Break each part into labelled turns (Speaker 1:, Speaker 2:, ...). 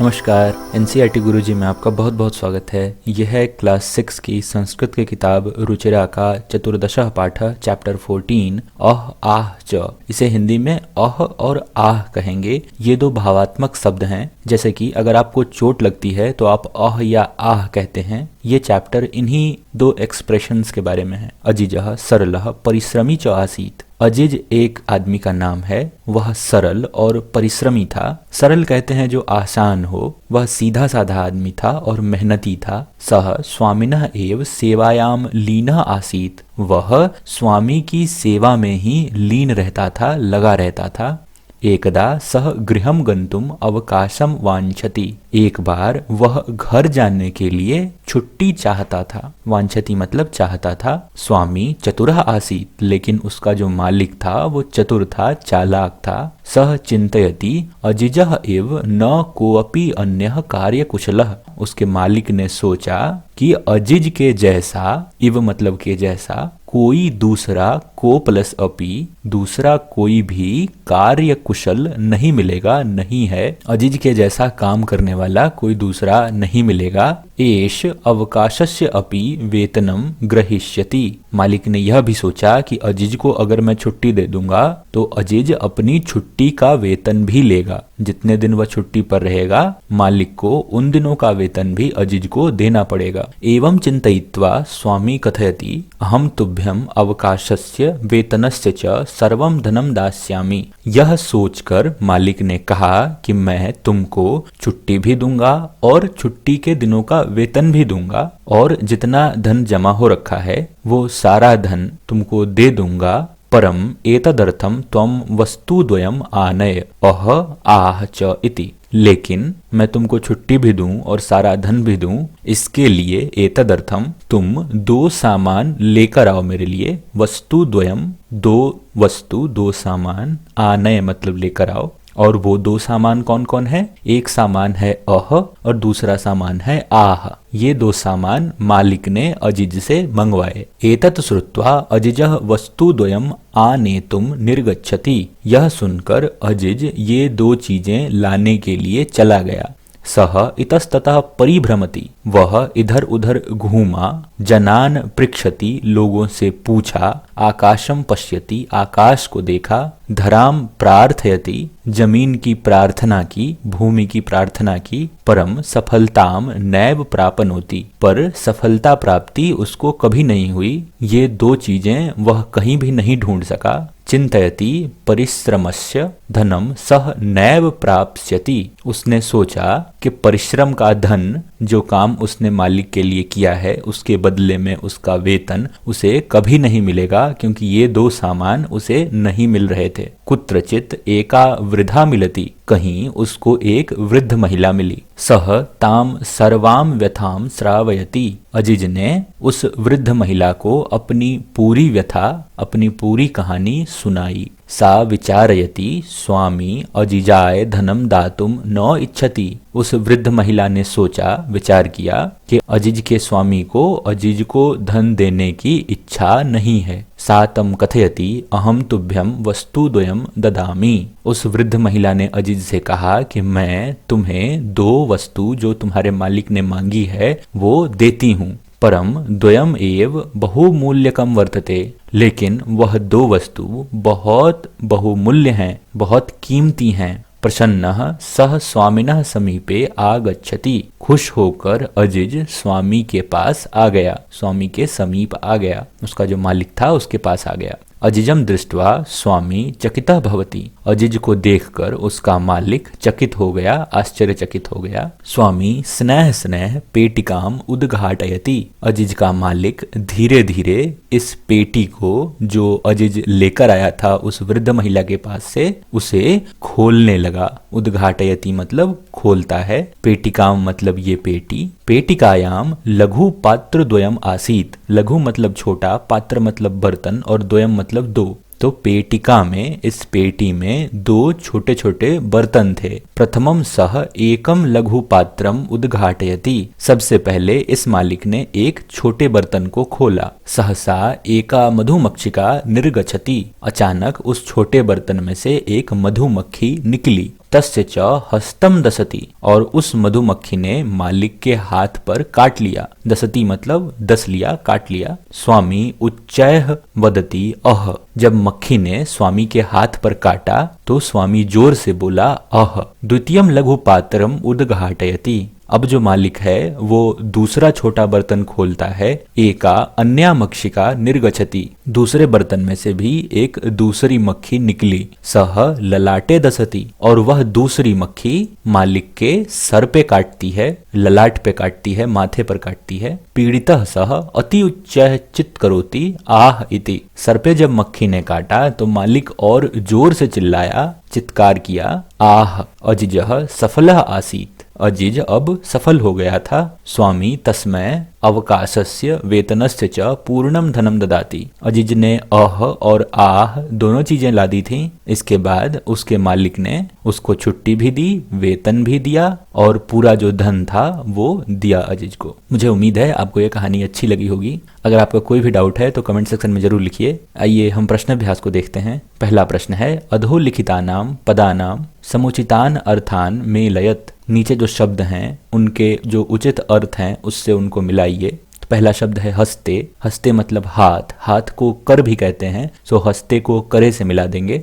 Speaker 1: नमस्कार, एनसीईआरटी गुरुजी में आपका बहुत बहुत स्वागत है। यह है क्लास 6 की संस्कृत की किताब रुचिरा का चतुर्दशः पाठ चैप्टर 14 अह आह च। इसे हिंदी में अह और आह कहेंगे। ये दो भावात्मक शब्द हैं। जैसे कि अगर आपको चोट लगती है तो आप अह या आह कहते हैं। ये चैप्टर इन्हीं दो एक्सप्रेशंस के बारे में है। अजिजः सरलः परिश्रमी च आसीत्। अजिज एक आदमी का नाम है, वह सरल और परिश्रमी था। सरल कहते हैं जो आसान हो। वह सीधा साधा आदमी था और मेहनती था। सह स्वामिनः एव सेवायाम लीनः आसीत्। वह स्वामी की सेवा में ही लीन रहता था, लगा रहता था। एकदा सह गृहं गंतुम अवकाशम वांछति। एक बार वह घर जाने के लिए छुट्टी चाहता था। वांछति मतलब चाहता था। स्वामी चतुरः आसीत्, लेकिन उसका जो मालिक था वो चतुर था, चालाक था। सह चिंतयति अजिजः एव न कोऽपि अन्यः कार्यकुशलः। उसके मालिक ने सोचा कि अजिज के जैसा, इव मतलब के जैसा, कोई दूसरा को प्लस अपि, दूसरा कोई भी कार्य कुशल नहीं मिलेगा, नहीं है। अजिज के जैसा काम करने वाला कोई दूसरा नहीं मिलेगा। एष अवकाशस्य अपि वेतनम ग्रहीष्यति। मालिक ने यह भी सोचा कि अजिज को अगर मैं छुट्टी दे दूंगा तो अजिज अपनी छुट्टी का वेतन भी लेगा। जितने दिन वह छुट्टी पर रहेगा मालिक को उन दिनों का वेतन भी अजिज को देना पड़ेगा। एवं चिंतयित्वा स्वामी कथयति अहम तुभ्यम अवकाशस्य वेतनस्य च सर्वं धनम दास्यामि। यह सोचकर मालिक ने कहा कि मैं तुमको छुट्टी भी दूंगा और छुट्टी के दिनों का वेतन भी दूंगा, और जितना धन जमा हो रखा है वो सारा धन तुमको दे दूंगा। परम एतदर्थम त्वं वस्तुद्वयम् आनय अह आह च इति। लेकिन मैं तुमको छुट्टी भी दूं और सारा धन भी दूं, इसके लिए एतदर्थम तुम दो सामान लेकर आओ मेरे लिए। वस्तुद्वयम् दो वस्तु, दो सामान, आनय मतलब लेकर आओ। और वो दो सामान कौन कौन है? एक सामान है अह और दूसरा सामान है आह। ये दो सामान मालिक ने अजिज से मंगवाए। एतत् श्रुत्वा अजिजः वस्तुद्वयम् आनेतुम निर्गच्छति। यह सुनकर अजिज ये दो चीजें लाने के लिए चला गया। सह इतस्ततः परिभ्रमति। वह इधर उधर घूमा। जनान पृच्छति, लोगों से पूछा। आकाशम पश्यति, आकाश को देखा। धराम प्रार्थयति, जमीन की प्रार्थना की, भूमि की प्रार्थना की। परम सफलताम नैव प्रापनोति, पर सफलता प्राप्ति उसको कभी नहीं हुई। ये दो चीजें वह कहीं भी नहीं ढूंढ सका। चिंतयति परिश्रमस्य धनम सह नैव प्राप्स्यति। उसने सोचा कि परिश्रम का धन, जो काम उसने मालिक के लिए किया है, उसके बदले में उसका वेतन उसे कभी नहीं मिलेगा, क्योंकि ये दो सामान उसे नहीं मिल रहे थे। कुत्रचित एका वृद्धा मिलति, कहीं उसको एक वृद्ध महिला मिली। सह ताम सर्वाम व्यथाम श्रावयति। अजिज ने उस वृद्ध महिला को अपनी पूरी व्यथा, अपनी पूरी कहानी सुनाई। सा विचारयति स्वामी अजिजाय धनम दातुम न इच्छति। उस वृद्ध महिला ने सोचा, विचार किया कि अजिज के स्वामी को अजिज को धन देने की इच्छा नहीं है। सा तम कथयति अहम तुभ्यम वस्तुद्वयम् ददामि। उस वृद्ध महिला ने अजिज से कहा कि मैं तुम्हें दो वस्तु जो तुम्हारे मालिक ने मांगी है वो देती हूँ। परम द्वयम एव बहुमूल्यकम वर्तते। लेकिन वह दो वस्तु बहुत बहुमूल्य हैं, बहुत कीमती हैं। प्रसन्नः सह स्वामिनः समीपे आगच्छति। खुश होकर अजिज स्वामी के पास आ गया, स्वामी के समीप आ गया, उसका जो मालिक था उसके पास आ गया। अजिजम दृष्ट्वा स्वामी चकितः भवति। अजिज को देखकर उसका मालिक चकित हो गया, आश्चर्यचकित हो गया। स्वामी स्नेह स्नेह पेटिकाम उद्घाटयति। अजिज का मालिक धीरे धीरे इस पेटी को जो अजिज लेकर आया था उस वृद्ध महिला के पास से, उसे खोलने लगा। उद्घाटयति मतलब खोलता है, पेटिकाम मतलब ये पेटी। पेटिकायाम लघु पात्र द्वयम आसीत। लघु मतलब छोटा, पात्र मतलब बर्तन और द्वयम मतलब दो। तो पेटिका में, इस पेटी में दो छोटे छोटे बर्तन थे। प्रथमम सह एकम लघु पात्रम उद्घाटयति। सबसे पहले इस मालिक ने एक छोटे बर्तन को खोला। सहसा एका मधुमक्षिका निर्गछति। अचानक उस छोटे बर्तन में से एक मधुमक्खी निकली। तस्य च हस्तम दसती, और उस मधुमक्खी ने मालिक के हाथ पर काट लिया। दसती मतलब दस लिया, काट लिया। स्वामी उच्चैः वदति अह, जब मक्खी ने स्वामी के हाथ पर काटा तो स्वामी जोर से बोला अह। द्वितीयम लघु पात्रम उद्घाटयति, अब जो मालिक है वो दूसरा छोटा बर्तन खोलता है। एका अन्या मक्षिका निर्गछति, दूसरे बर्तन में से भी एक दूसरी मक्खी निकली। सह ललाटे दसती, और वह दूसरी मक्खी मालिक के सर पे काटती है, ललाट पे काटती है, माथे पर काटती है। पीड़ितः सह अति उच्चैः चित् करोति आह इति, सर पे जब मक्खी ने काटा तो मालिक और जोर से चिल्लाया, चित्कार किया, आह। अजिजः सफलः आसीत्, अजिज अब सफल हो गया था। स्वामी तस्मै अवकाशस्य वेतनस्य च पूर्णम धनम ददाति, अजिज ने अह और आह दोनों चीजें ला दी थी। इसके बाद उसके मालिक ने उसको छुट्टी भी दी, वेतन भी दिया और पूरा जो धन था वो दिया अजिज को। मुझे उम्मीद है आपको ये कहानी अच्छी लगी होगी। अगर आपका कोई भी डाउट है तो कमेंट सेक्शन में जरूर लिखिए। आइए हम प्रश्न अभ्यास को देखते हैं। पहला प्रश्न है, अधोलिखितानाम पदानाम समुचितान अर्थान मेलयत, नीचे जो शब्द हैं उनके जो उचित अर्थ हैं उससे उनको मिलाइए। तो पहला शब्द है हस्ते, हस्ते मतलब हाथ, हाथ को कर भी कहते हैं, सो हस्ते को करे से मिला देंगे।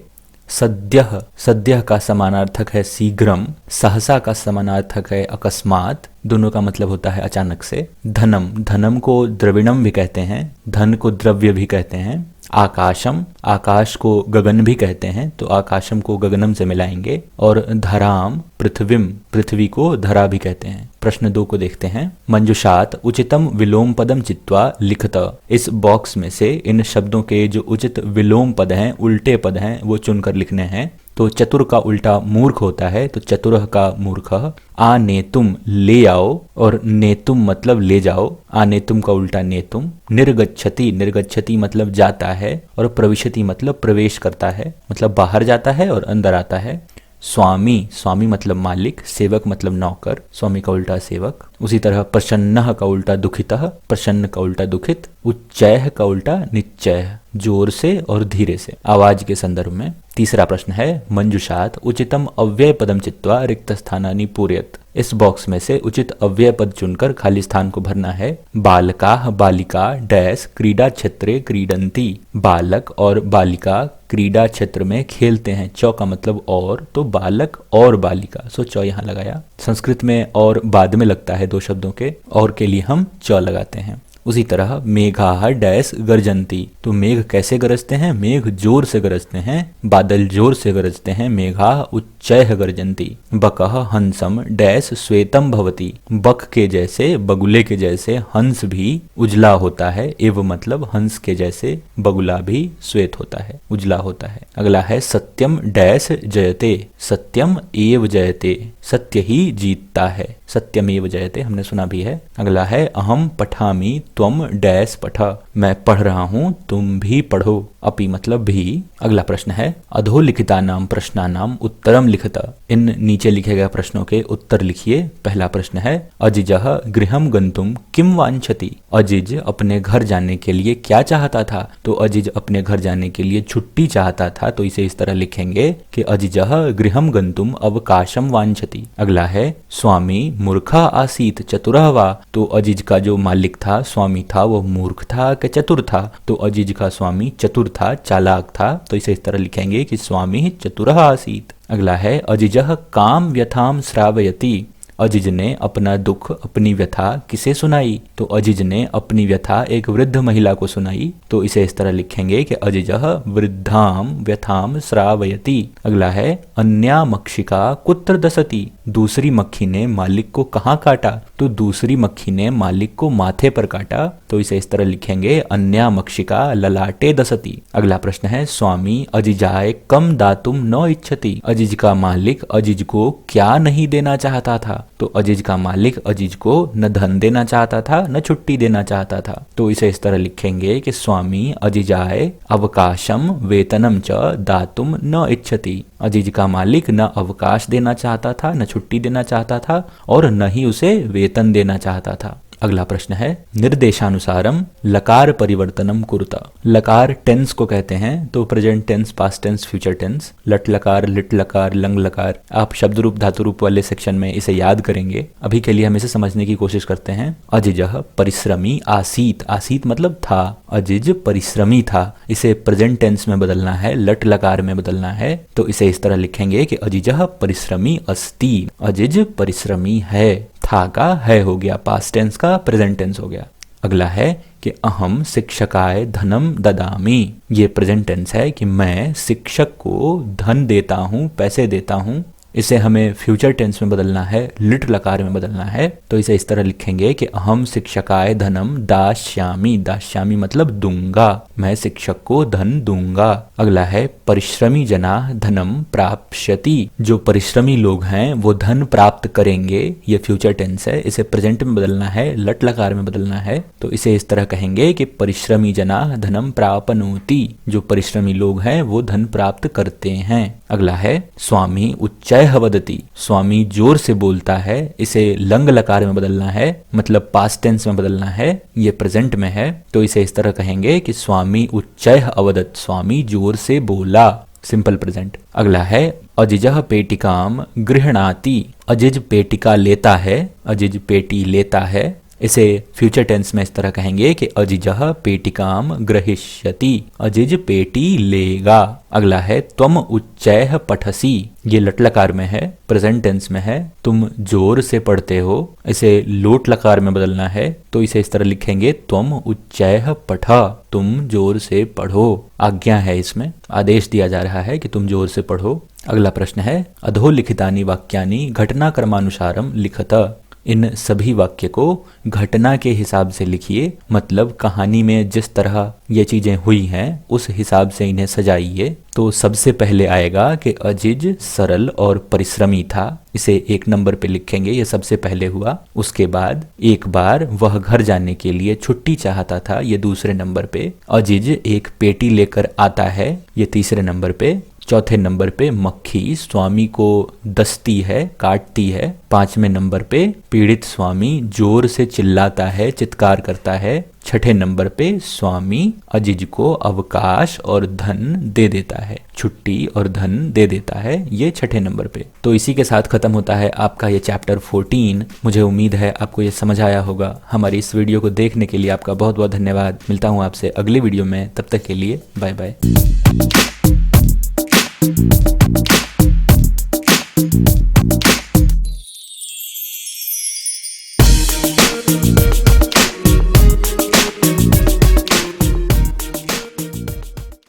Speaker 1: सद्यः, सद्यः का समानार्थक है शीघ्रम, सहसा का समानार्थक है अकस्मात, दोनों का मतलब होता है अचानक से। धनम, धनम को द्रविणम भी कहते हैं, धन को द्रव्य भी कहते हैं। आकाशम, आकाश को गगन भी कहते हैं, तो आकाशम को गगनम से मिलाएंगे। और धराम, पृथ्वीम, पृथ्वी को धरा भी कहते हैं। प्रश्न 2 को देखते हैं। मंजुषात उचितम विलोम पदम चित्वा लिखत, इस बॉक्स में से इन शब्दों के जो उचित विलोम पद हैं, उल्टे पद हैं, वो चुनकर लिखने हैं। तो चतुर का उल्टा मूर्ख होता है, तो चतुरः का मूर्खः। आ नेतुम, ले आओ, और नेतुम मतलब ले जाओ, आ नेतुम का उल्टा नेतुम। निर्गच्छति, निर्गच्छति मतलब जाता है, और प्रविशति मतलब प्रवेश करता है, मतलब बाहर जाता है और अंदर आता है। स्वामी, स्वामी मतलब मालिक, सेवक मतलब नौकर, स्वामी का उल्टा सेवक। उसी तरह प्रसन्नः का उल्टा दुखितः, प्रसन्न का उल्टा दुखित। उच्चैः का उल्टा निश्चय, जोर से और धीरे से, आवाज के संदर्भ में। तीसरा प्रश्न है, मंजुषात उचितम अव्यय पदम चित्वा रिक्त स्थानानि पूरयत, इस बॉक्स में से उचित अव्यय पद चुनकर खाली स्थान को भरना है। बालका बालिका डैश क्रीडा क्षेत्रे क्रीडंती, बालक और बालिका क्रीडा क्षेत्र में खेलते हैं। चौ का मतलब और, तो बालक और बालिका, सो चौ यहाँ लगाया। संस्कृत में और बाद में लगता है दो शब्दों के, और के लिए हम चौ लगाते हैं। उसी तरह मेघा डैश गर्जंती, तो मेघ कैसे गरजते हैं? मेघ जोर से गरजते हैं, बादल जोर से गरजते हैं। मेघा उच्चैः गर्जंती। बकः हंसम डैश श्वेतम भवति, बक के जैसे, बगुले के जैसे हंस भी उजला होता है। एव मतलब हंस के जैसे बगुला भी श्वेत होता है, उजला होता है। अगला है सत्यम डैश जयते, सत्यम एव जयते, सत्य ही जीतता है, सत्यमेव जयते हमने सुना भी है। अगला है अहम पठामि त्वम डैश पठ, मैं पढ़ रहा हूँ तुम भी पढ़ो, अपि मतलब भी। अगला प्रश्न है अधोलिखितानाम प्रश्नानाम उत्तरम लिखत, इन नीचे लिखे गए प्रश्नों के उत्तर लिखिए। पहला प्रश्न है अजिजः गृहम गंतुम किम वांछति, अजिज अपने घर जाने के लिए क्या चाहता था? तो अजिज अपने घर जाने के लिए छुट्टी चाहता था, तो इसे इस तरह लिखेंगे कि अजिजः गृहम गंतुम अवकाशम वांछति। अगला है स्वामी मूर्खा आसीत चतुरः वा, तो अजिज का जो मालिक था, स्वामी था, वो मूर्ख था कि चतुर था? तो अजिज का स्वामी चतुर था, चालाक था, तो इसे इस तरह लिखेंगे कि स्वामी चतुरः आसीत। अगला है अजिजः काम व्यथाम श्रावयति, अजिज ने अपना दुख, अपनी व्यथा किसे सुनाई? तो अजिज ने अपनी व्यथा एक वृद्ध महिला को सुनाई, तो इसे इस तरह लिखेंगे कि अजिजः वृद्धाम व्यथाम श्रावयति। अगला है अन्या मक्षिका कुत्र दसति, दूसरी मक्खी ने मालिक को कहाँ काटा? तो दूसरी मक्खी ने मालिक को माथे पर काटा, तो इसे इस तरह लिखेंगे अन्या मक्षिका ललाटे दसति। अगला प्रश्न है स्वामी अजिजाय कम दातुम न इच्छति, अजिज का मालिक अजिज को क्या नहीं देना चाहता था? तो अजिज का मालिक अजिज को न धन देना चाहता था, न छुट्टी देना चाहता था, तो इसे इस तरह लिखेंगे कि स्वामी अजिजाय अवकाशम वेतनम च दातुम न इच्छति, अजिज का मालिक न अवकाश देना चाहता था, न छुट्टी देना चाहता था, और न ही उसे वेतन देना चाहता था। अगला प्रश्न है निर्देशानुसारम लकार परिवर्तनम कुरुता। लकार टेंस को कहते हैं, तो present tense, past tense, future tense, लट लकार, लिट लकार, लंग लकार। आप शब्द रूप धातु रूप वाले सेक्शन में इसे याद करेंगे। अभी के लिए हम इसे समझने की कोशिश करते हैं। अजिजह परिश्रमी आसीत, आसीत मतलब था, अजिज परिश्रमी था। इसे प्रेजेंट टेंस में बदलना है, लट लकार में बदलना है, तो इसे इस तरह लिखेंगे कि अजिजह परिश्रमी अस्ति, अजिज परिश्रमी है। था का है हो गया, पास्ट टेंस का प्रेजेंट टेंस हो गया। अगला है कि अहम शिक्षकाय धनम ददामी। ये प्रेजेंट टेंस है कि मैं शिक्षक को धन देता हूँ, पैसे देता हूँ। इसे हमें फ्यूचर टेंस में बदलना है, लिट लकार में बदलना है, तो इसे इस तरह लिखेंगे कि अहम शिक्षकाय धनम दास्यामि, दास्यामि मतलब दूंगा, मैं शिक्षक को धन दूंगा। अगला है परिश्रमी जना धनम प्राप्स्यति। जो परिश्रमी लोग हैं वो धन प्राप्त करेंगे, ये फ्यूचर टेंस है, इसे प्रेजेंट में बदलना है, लट लकार में बदलना है, तो इसे इस तरह कहेंगे कि परिश्रमी जना धनम प्रापनोति। जो परिश्रमी लोग हैं वो धन प्राप्त करते हैं। अगला है स्वामी उच्चय वदति, स्वामी जोर से बोलता है, इसे लंग लकार में बदलना है, मतलब पास्ट टेंस में बदलना है, ये प्रेजेंट में है, तो इसे इस तरह कहेंगे कि स्वामी उच्चय अवदत, स्वामी जोर से बोला, सिंपल प्रेजेंट। अगला है अजिजह पेटिकाम गृहणाति, अजिज पेटिका लेता है, अजिज पेटी लेता है, इसे फ्यूचर टेंस में इस तरह कहेंगे कि अजिजह पेटिकाम ग्रहिष्यति, अजिज पेटी लेगा। अगला है त्वम उच्चैः पठसि, ये लट लकार में है, प्रेजेंट टेंस में है, तुम जोर से पढ़ते हो, इसे लोट लकार में बदलना है, तो इसे इस तरह लिखेंगे त्वम उच्चैः पठ, तुम जोर से पढ़ो। आज्ञा है, इसमें आदेश दिया जा रहा है कि तुम जोर से पढ़ो। अगला प्रश्न है अधोलिखितानि वाक्यानि घटनाक्रमानुसारम लिखत। इन सभी वाक्य को घटना के हिसाब से लिखिए, मतलब कहानी में जिस तरह ये चीजें हुई हैं उस हिसाब से इन्हें सजाइए। तो सबसे पहले आएगा कि अजिज सरल और परिश्रमी था, इसे 1 नंबर पे लिखेंगे, ये सबसे पहले हुआ। उसके बाद एक बार वह घर जाने के लिए छुट्टी चाहता था, ये 2 नंबर पे। अजिज एक पेटी लेकर आता है, ये 3 नंबर पे। 4 नंबर पे मक्खी स्वामी को दसती है, काटती है। 5वें नंबर पे पीड़ित स्वामी जोर से चिल्लाता है, चित्कार करता है। 6 नंबर पे स्वामी अजिज को अवकाश और धन दे देता है, छुट्टी और धन दे देता है, ये 6 नंबर पे। तो इसी के साथ खत्म होता है आपका ये चैप्टर 14। मुझे उम्मीद है आपको ये समझ आया होगा। हमारी इस वीडियो को देखने के लिए आपका बहुत बहुत धन्यवाद। मिलता हूँ आपसे अगली वीडियो में, तब तक के लिए बाय बाय।